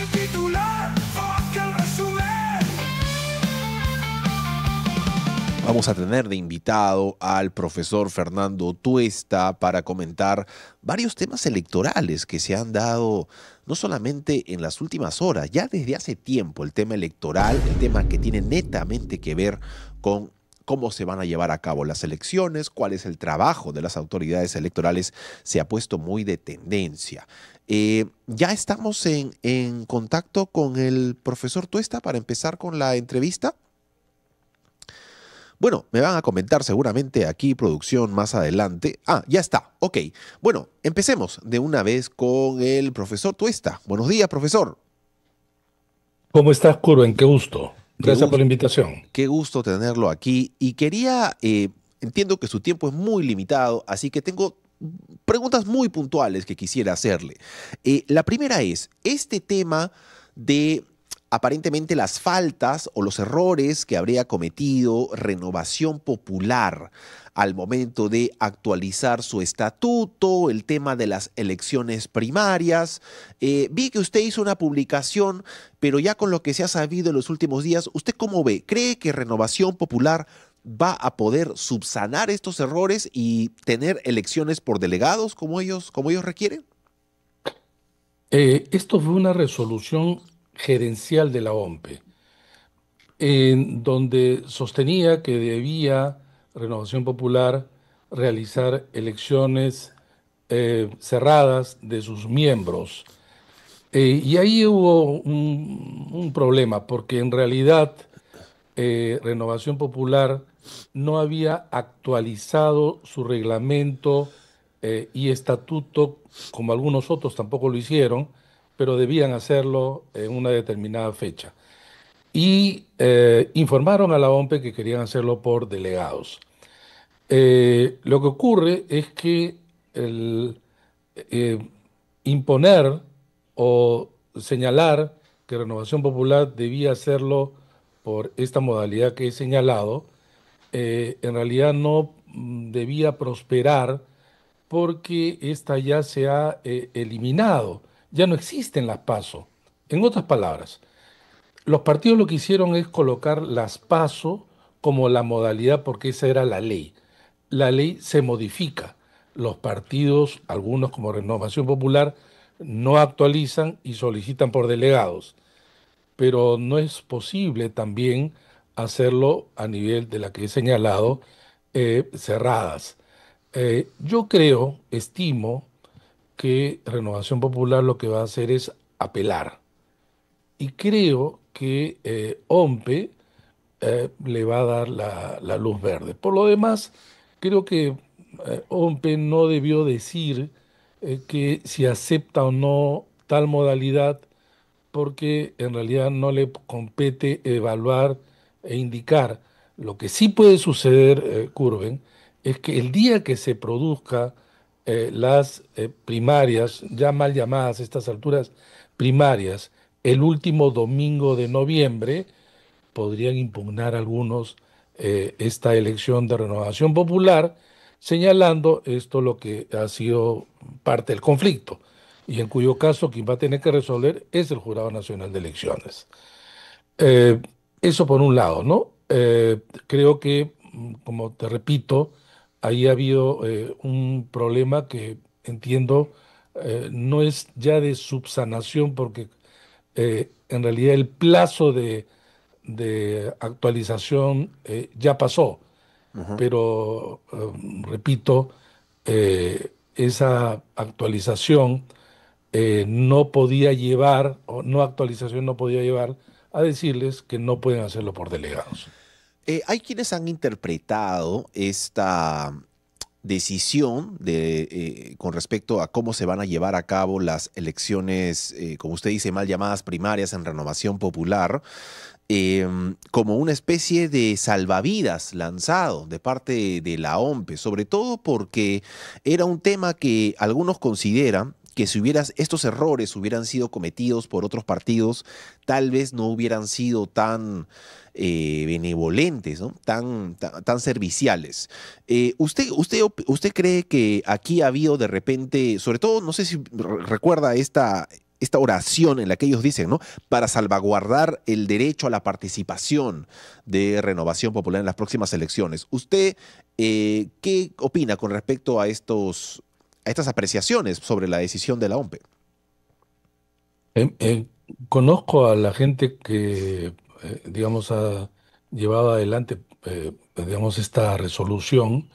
el titular o que el resumen. Vamos a tener de invitado al profesor Fernando Tuesta para comentar varios temas electorales que se han dado no solamente en las últimas horas, ya desde hace tiempo el tema electoral, el tema que tiene netamente que ver con cómo se van a llevar a cabo las elecciones, cuál es el trabajo de las autoridades electorales, se ha puesto muy de tendencia. Ya estamos en contacto con el profesor Tuesta para empezar con la entrevista. Bueno, me van a comentar seguramente aquí producción más adelante. Ah, ya está, ok. Bueno, empecemos de una vez con el profesor Tuesta. Buenos días, profesor. ¿Cómo estás, Curwen? Qué gusto. Qué Gracias por gusto, la invitación. qué gusto tenerlo aquí. Y quería, entiendo que su tiempo es muy limitado, así que tengo preguntas muy puntuales que quisiera hacerle. La primera es, este tema de aparentemente las faltas o los errores que habría cometido Renovación Popular al momento de actualizar su estatuto, el tema de las elecciones primarias. Vi que usted hizo una publicación, pero ya con lo que se ha sabido en los últimos días, ¿usted cómo ve? ¿Cree que Renovación Popular va a poder subsanar estos errores y tener elecciones por delegados como ellos requieren? Esto fue una resolución gerencial de la OMPE, en donde sostenía que debía Renovación Popular realizar elecciones cerradas de sus miembros. Y ahí hubo un problema, porque en realidad Renovación Popular no había actualizado su reglamento y estatuto, como algunos otros tampoco lo hicieron, pero debían hacerlo en una determinada fecha. Y informaron a la OMPE que querían hacerlo por delegados. Lo que ocurre es que el eh, imponer o señalar que Renovación Popular debía hacerlo por esta modalidad que he señalado, en realidad no debía prosperar porque esta ya se ha eliminado, ya no existen las PASO. En otras palabras, los partidos lo que hicieron es colocar las PASO como la modalidad porque esa era la ley. La ley se modifica. Los partidos, algunos como Renovación Popular, no actualizan y solicitan por delegados, pero no es posible también hacerlo a nivel de la que he señalado, cerradas. Yo creo, estimo que Renovación Popular lo que va a hacer es apelar y creo que OMPE le va a dar la luz verde. Por lo demás, creo que OMPE no debió decir que si acepta o no tal modalidad, porque en realidad no le compete evaluar e indicar. Lo que sí puede suceder, Curven, es que el día que se produzca las primarias, ya mal llamadas a estas alturas primarias, el último domingo de noviembre, podrían impugnar algunos esta elección de Renovación Popular, señalando esto lo que ha sido parte del conflicto, y en cuyo caso quien va a tener que resolver es el Jurado Nacional de Elecciones. Eh, Eso por un lado, ¿no? Creo que, como te repito, ahí ha habido un problema que entiendo no es ya de subsanación, porque en realidad el plazo de actualización ya pasó, Ujú. pero repito, esa actualización no podía llevar, o no actualización no podía llevar a decirles que no pueden hacerlo por delegados. Hay quienes han interpretado esta decisión con respecto a cómo se van a llevar a cabo las elecciones, como usted dice, mal llamadas primarias en Renovación Popular, como una especie de salvavidas lanzado de parte de la OMPE, sobre todo porque era un tema que algunos consideran que si estos errores hubieran sido cometidos por otros partidos, tal vez no hubieran sido tan benevolentes, ¿no? Tan serviciales. ¿Usted cree que aquí ha habido de repente, sobre todo, no sé si recuerda esta oración en la que ellos dicen, ¿no? Para salvaguardar el derecho a la participación de Renovación Popular en las próximas elecciones. ¿Usted qué opina con respecto a estas apreciaciones sobre la decisión de la OMP? Eh, eh, Conozco a la gente que, digamos, ha llevado adelante, digamos, esta resolución.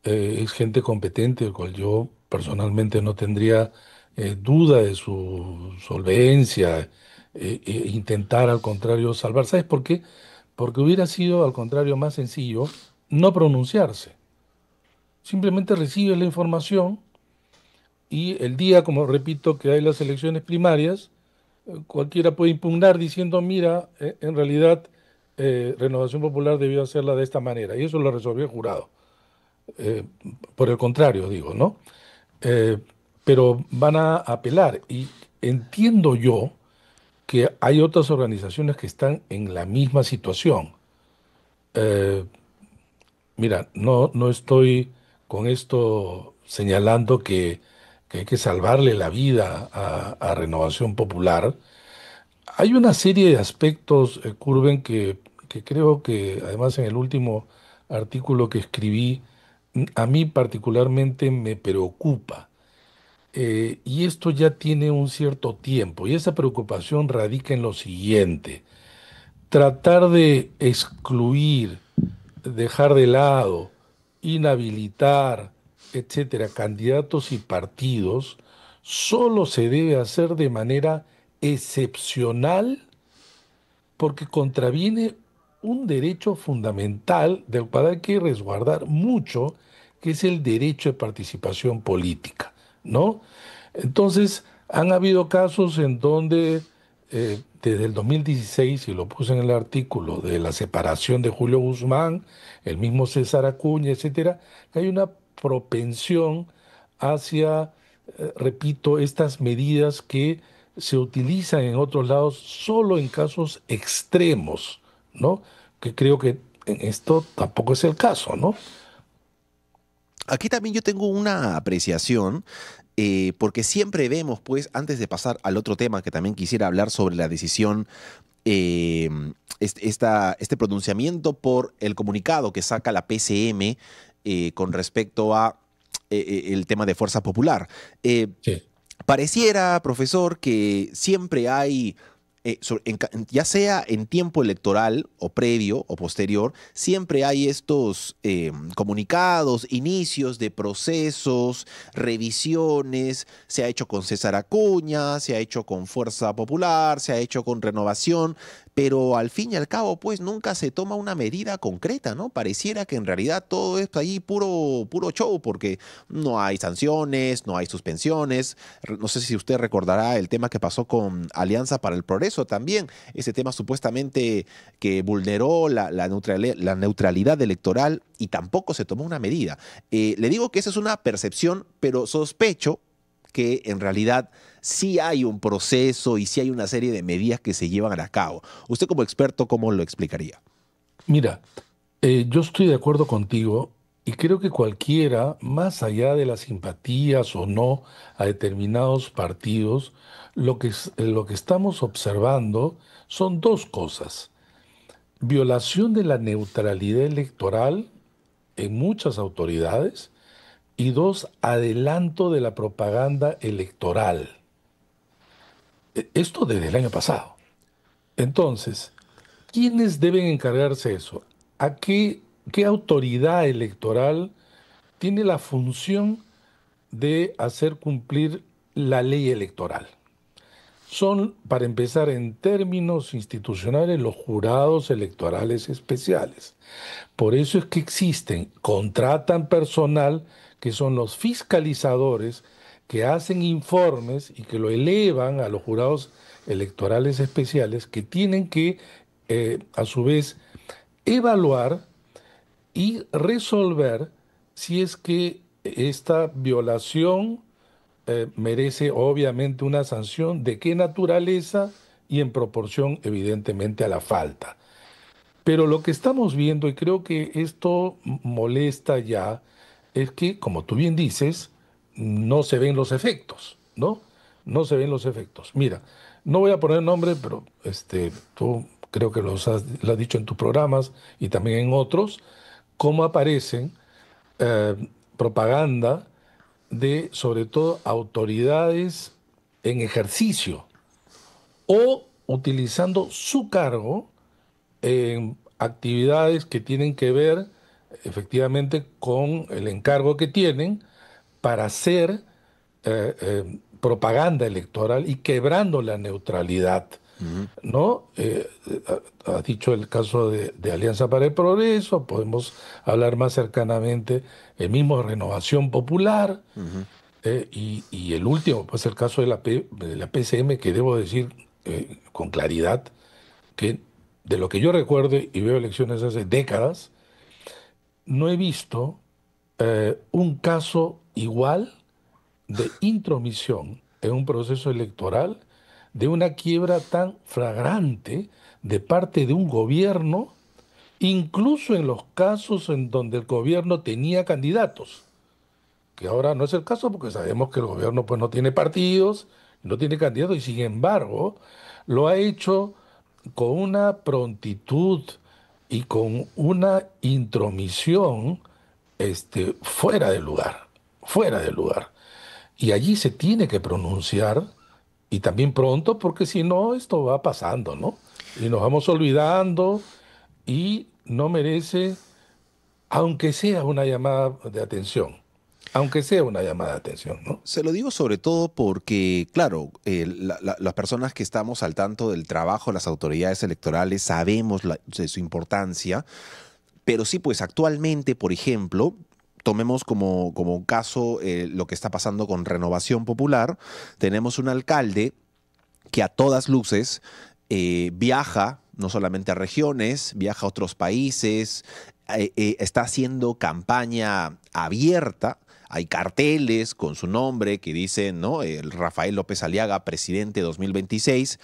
Es gente competente, el cual yo personalmente no tendría duda de su solvencia, intentar al contrario salvar. ¿Sabes por qué? Porque hubiera sido al contrario más sencillo no pronunciarse. Simplemente recibe la información y el día, como repito, que hay las elecciones primarias, cualquiera puede impugnar diciendo, mira, en realidad Renovación Popular debió hacerla de esta manera. Y eso lo resolvió el jurado. Eh, por el contrario, digo, ¿no? Eh, pero van a apelar. Y entiendo yo que hay otras organizaciones que están en la misma situación. Eh, Mira, no estoy con esto señalando que hay que salvarle la vida a Renovación Popular. Hay una serie de aspectos, Curven, que creo que además en el último artículo que escribí, a mí particularmente me preocupa. Y esto ya tiene un cierto tiempo, y esa preocupación radica en lo siguiente: tratar de excluir, dejar de lado, inhabilitar, etcétera, candidatos y partidos, solo se debe hacer de manera excepcional porque contraviene un derecho fundamental del cual hay que resguardar mucho, que es el derecho de participación política, ¿no? Entonces, han habido casos en donde desde el 2016, y lo puse en el artículo, de la separación de Julio Guzmán, el mismo César Acuña, etcétera, que hay una propensión hacia, repito, estas medidas que se utilizan en otros lados solo en casos extremos, ¿no? Que creo que en esto tampoco es el caso, ¿no? Aquí también yo tengo una apreciación, porque siempre vemos, pues, antes de pasar al otro tema que también quisiera hablar sobre la decisión, eh, este pronunciamiento por el comunicado que saca la PCM con respecto a el tema de Fuerza Popular. Eh, Sí. Pareciera, profesor, que siempre hay, ya sea en tiempo electoral o previo o posterior, siempre hay estos comunicados, inicios de procesos, revisiones. Se ha hecho con César Acuña, se ha hecho con Fuerza Popular, se ha hecho con Renovación, pero al fin y al cabo, pues nunca se toma una medida concreta, ¿no? Pareciera que en realidad todo es ahí puro show, porque no hay sanciones, no hay suspensiones. No sé si usted recordará el tema que pasó con Alianza para el Progreso también, ese tema supuestamente que vulneró la neutralidad electoral y tampoco se tomó una medida. Le digo que esa es una percepción, pero sospecho que en realidad sí hay un proceso y sí hay una serie de medidas que se llevan a cabo. Usted como experto, ¿cómo lo explicaría? Mira, yo estoy de acuerdo contigo y creo que cualquiera, más allá de las simpatías o no a determinados partidos, lo que estamos observando son dos cosas: violación de la neutralidad electoral en muchas autoridades y dos, adelanto de la propaganda electoral. Esto desde el año pasado. Entonces, ¿quiénes deben encargarse de eso? ¿Qué autoridad electoral tiene la función de hacer cumplir la ley electoral? Son, para empezar, en términos institucionales, los jurados electorales especiales. Por eso es que existen, contratan personal que son los fiscalizadores que hacen informes y que lo elevan a los jurados electorales especiales que tienen que, a su vez, evaluar y resolver si es que esta violación merece obviamente una sanción, de qué naturaleza y en proporción evidentemente a la falta. Pero lo que estamos viendo, y creo que esto molesta ya, es que, como tú bien dices, no se ven los efectos, ¿no? no se ven los efectos. Mira, no voy a poner nombre, pero tú creo que lo has dicho en tus programas y también en otros, cómo aparecen propaganda de, sobre todo, autoridades en ejercicio o utilizando su cargo en actividades que tienen que ver efectivamente con el encargo que tienen para hacer propaganda electoral y quebrando la neutralidad, Ujú. ¿no? Ha dicho el caso de Alianza para el Progreso, podemos hablar más cercanamente el mismo Renovación Popular, Ujú. y el último, pues el caso de la PCM, que debo decir con claridad que de lo que yo recuerdo y veo elecciones hace décadas, no he visto un caso igual de intromisión en un proceso electoral, de una quiebra tan flagrante de parte de un gobierno, incluso en los casos en donde el gobierno tenía candidatos, que ahora no es el caso porque sabemos que el gobierno pues no tiene partidos, no tiene candidatos y sin embargo lo ha hecho con una prontitud y con una intromisión fuera de lugar, fuera de lugar. Y allí se tiene que pronunciar y también pronto porque si no esto va pasando, ¿no? Y nos vamos olvidando y no merece, aunque sea una llamada de atención, aunque sea una llamada de atención, ¿no? Se lo digo sobre todo porque, claro, las personas que estamos al tanto del trabajo de las autoridades electorales sabemos de su importancia, pero sí, pues actualmente, por ejemplo, tomemos como caso lo que está pasando con Renovación Popular. Tenemos un alcalde que a todas luces viaja no solamente a regiones, viaja a otros países, está haciendo campaña abierta. Hay carteles con su nombre que dicen, ¿no? El Rafael López Aliaga, presidente 2026,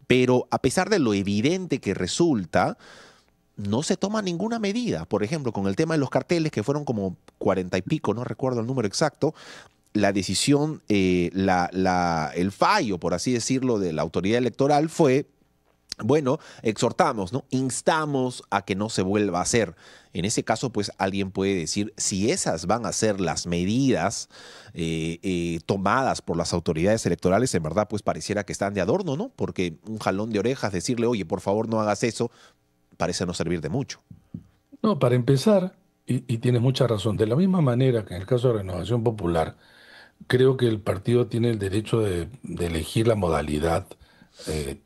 pero a pesar de lo evidente que resulta, no se toma ninguna medida. Por ejemplo, con el tema de los carteles, que fueron como 40 y pico, no recuerdo el número exacto, la decisión, el fallo, por así decirlo, de la autoridad electoral fue, bueno, exhortamos, ¿no? Instamos a que no se vuelva a hacer. En ese caso, pues alguien puede decir, si esas van a ser las medidas tomadas por las autoridades electorales, en verdad, pues pareciera que están de adorno, ¿no? Porque un jalón de orejas, decirle, oye, por favor, no hagas eso, parece no servir de mucho. No, para empezar, y tienes mucha razón, de la misma manera que en el caso de Renovación Popular, creo que el partido tiene el derecho de elegir la modalidad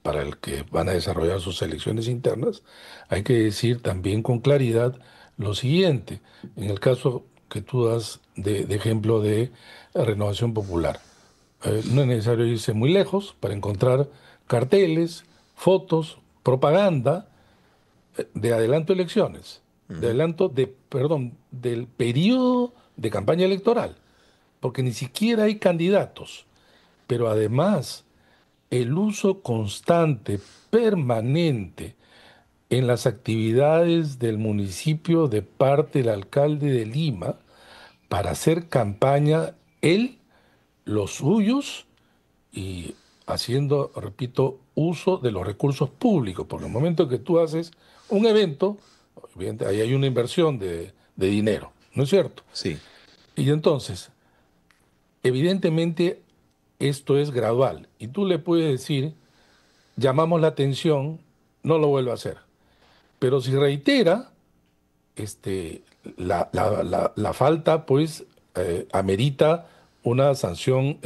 para el que van a desarrollar sus elecciones internas. Hay que decir también con claridad lo siguiente, en el caso que tú das de ejemplo de Renovación Popular. No es necesario irse muy lejos para encontrar carteles, fotos, propaganda de adelanto de elecciones, de Ujú. adelanto perdón, del periodo de campaña electoral, porque ni siquiera hay candidatos, pero además el uso constante, permanente, en las actividades del municipio de parte del alcalde de Lima para hacer campaña él, los suyos y haciendo, repito, uso de los recursos públicos, porque en el momento que tú haces un evento, ahí hay una inversión de dinero, ¿no es cierto? Sí. Y entonces, evidentemente, esto es gradual, y tú le puedes decir, llamamos la atención, no lo vuelva a hacer. Pero si reitera, la falta, pues, amerita una sanción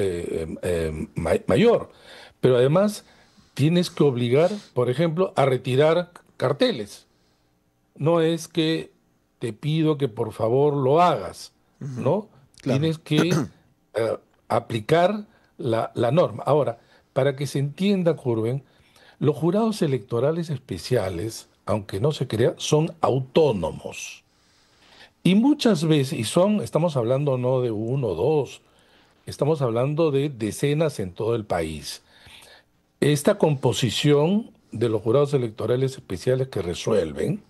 mayor. Pero además, tienes que obligar, por ejemplo, a retirar carteles. No es que te pido que por favor lo hagas, Ujú. ¿no? Claro. Tienes que aplicar la norma. Ahora, para que se entienda, Curven, los jurados electorales especiales, aunque no se crea, son autónomos. Y muchas veces, estamos hablando no de uno o dos, estamos hablando de decenas en todo el país. Esta composición de los jurados electorales especiales que resuelven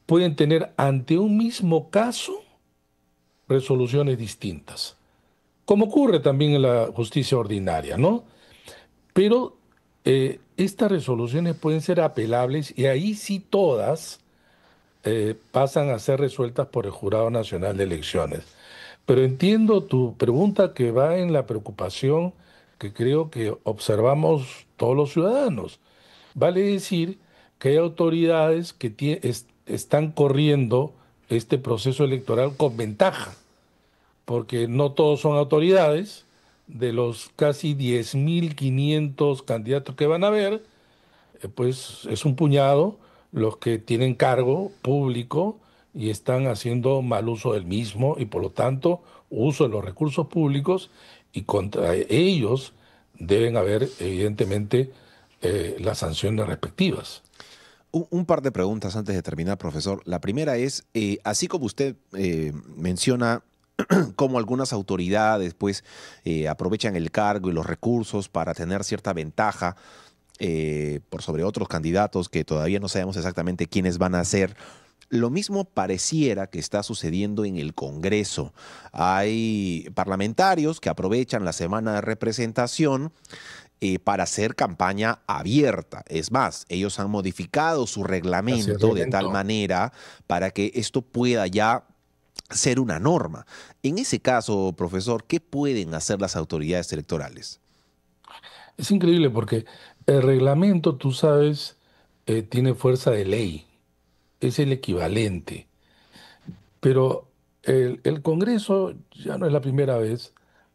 pueden tener ante un mismo caso resoluciones distintas. como ocurre también en la justicia ordinaria, ¿no? Pero estas resoluciones pueden ser apelables y ahí sí todas pasan a ser resueltas por el Jurado Nacional de Elecciones. Pero entiendo tu pregunta que va en la preocupación que creo que observamos todos los ciudadanos. Vale decir que hay autoridades que están corriendo este proceso electoral con ventaja, porque no todos son autoridades. De los casi 10.500 candidatos que van a haber, pues es un puñado los que tienen cargo público y están haciendo mal uso del mismo y por lo tanto uso de los recursos públicos y contra ellos deben haber evidentemente las sanciones respectivas. Un par de preguntas antes de terminar, profesor. La primera es, así como usted menciona cómo algunas autoridades pues aprovechan el cargo y los recursos para tener cierta ventaja por sobre otros candidatos que todavía no sabemos exactamente quiénes van a ser. Lo mismo pareciera que está sucediendo en el Congreso. Hay parlamentarios que aprovechan la semana de representación para hacer campaña abierta. Es más, ellos han modificado su reglamento de tal manera para que esto pueda ya ser una norma. En ese caso, profesor, ¿qué pueden hacer las autoridades electorales? Es increíble porque el reglamento, tú sabes, tiene fuerza de ley, es el equivalente, pero el Congreso, ya no es la primera vez,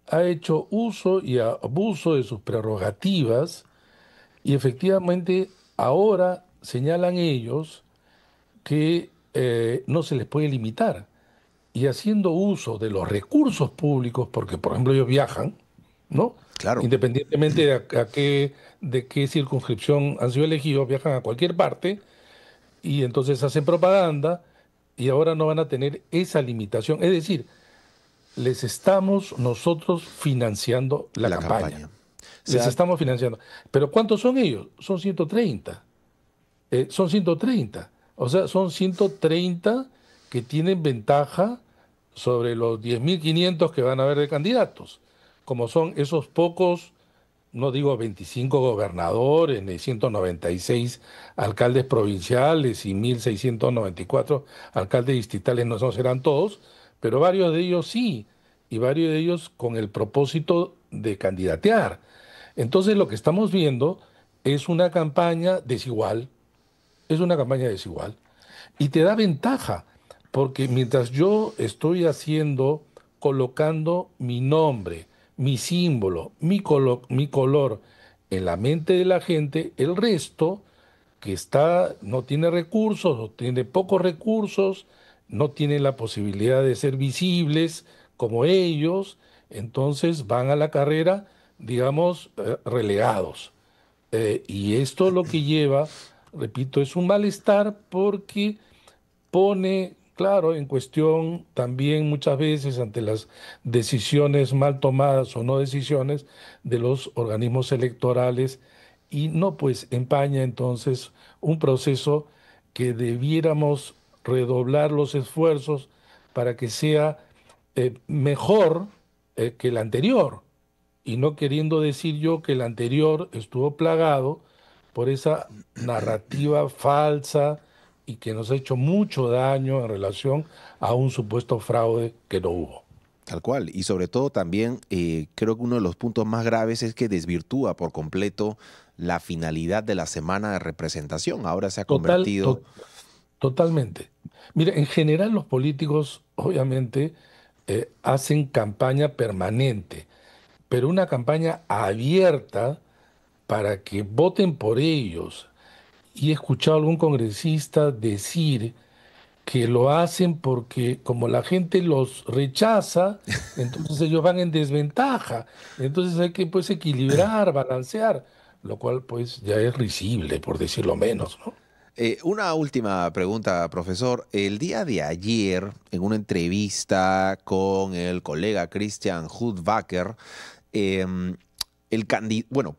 ha hecho uso y abuso de sus prerrogativas y efectivamente ahora señalan ellos que no se les puede limitar y haciendo uso de los recursos públicos, porque por ejemplo ellos viajan, ¿no? Claro. Independientemente de qué circunscripción han sido elegidos, viajan a cualquier parte y entonces hacen propaganda y ahora no van a tener esa limitación. Es decir, les estamos nosotros financiando la La campaña. campaña. Les estamos financiando. Pero ¿cuántos son ellos? Son 130. Son 130. O sea, son 130 que tienen ventaja sobre los 10.500 que van a haber de candidatos. Como son esos pocos, no digo 25 gobernadores, ni 196 alcaldes provinciales y 1.694 alcaldes distritales, no serán todos, pero varios de ellos sí, y varios de ellos con el propósito de candidatear. Entonces lo que estamos viendo es una campaña desigual, es una campaña desigual, y te da ventaja, porque mientras yo estoy haciendo, colocando mi nombre, mi símbolo, mi color en la mente de la gente, el resto que no tiene recursos o tiene pocos recursos, no tiene la posibilidad de ser visibles como ellos, entonces van a la carrera, digamos, relegados. Y esto lo que lleva, repito, es un malestar porque pone, claro, en cuestión también muchas veces ante las decisiones mal tomadas o no decisiones de los organismos electorales y no pues empaña entonces un proceso que debiéramos redoblar los esfuerzos para que sea mejor que el anterior y no queriendo decir yo que el anterior estuvo plagado por esa narrativa falsa y que nos ha hecho mucho daño en relación a un supuesto fraude que no hubo. Tal cual. Y sobre todo también creo que uno de los puntos más graves es que desvirtúa por completo la finalidad de la semana de representación. Ahora se ha Total, convertido... totalmente. Mire, en general los políticos obviamente hacen campaña permanente, pero una campaña abierta para que voten por ellos. Y he escuchado a algún congresista decir que lo hacen porque como la gente los rechaza, entonces ellos van en desventaja. Entonces hay que pues equilibrar, balancear, lo cual pues ya es risible, por decirlo menos, ¿no? Una última pregunta, profesor. El día de ayer, en una entrevista con el colega Christian Hudbacker,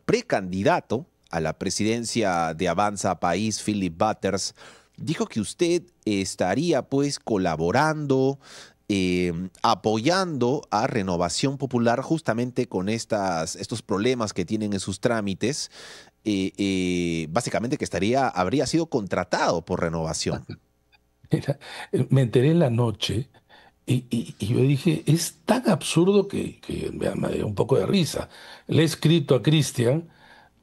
precandidato a la presidencia de Avanza País, Philip Butters, dijo que usted estaría pues colaborando apoyando a Renovación Popular justamente con estos problemas que tienen en sus trámites, básicamente que habría sido contratado por Renovación. Mira, me enteré en la noche y yo dije, es tan absurdo que me dio un poco de risa. Le he escrito a Cristian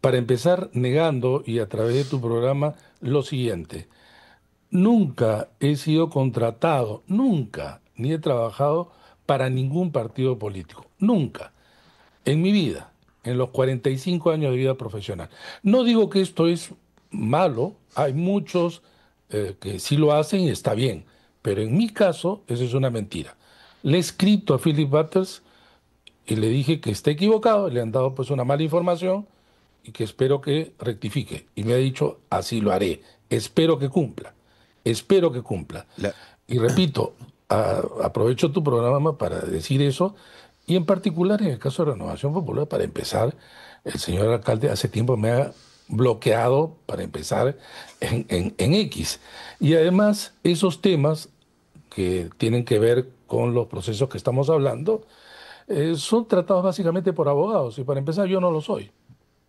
para empezar negando y a través de tu programa lo siguiente. Nunca he sido contratado, nunca, ni he trabajado para ningún partido político. Nunca. En mi vida, en los 45 años de vida profesional. No digo que esto es malo, hay muchos que sí lo hacen y está bien, pero en mi caso eso es una mentira. Le he escrito a Philip Butters y le dije que está equivocado, le han dado pues una mala información y que espero que rectifique. Y me ha dicho, así lo haré, espero que cumpla. La- Y repito, aprovecho tu programa para decir eso, y en particular en el caso de Renovación Popular, para empezar, el señor alcalde hace tiempo me ha bloqueado para empezar en X. Y además, esos temas que tienen que ver con los procesos que estamos hablando, son tratados básicamente por abogados, y para empezar yo no lo soy.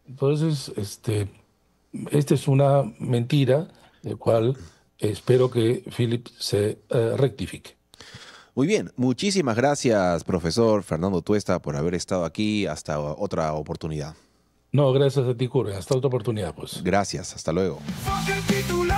Entonces, esta es una mentira, del cual espero que Philip se rectifique. Muy bien, muchísimas gracias, profesor Fernando Tuesta, por haber estado aquí. Hasta otra oportunidad. No, gracias a ti, Curry. Hasta otra oportunidad, pues. Gracias, hasta luego. Fuck el titular.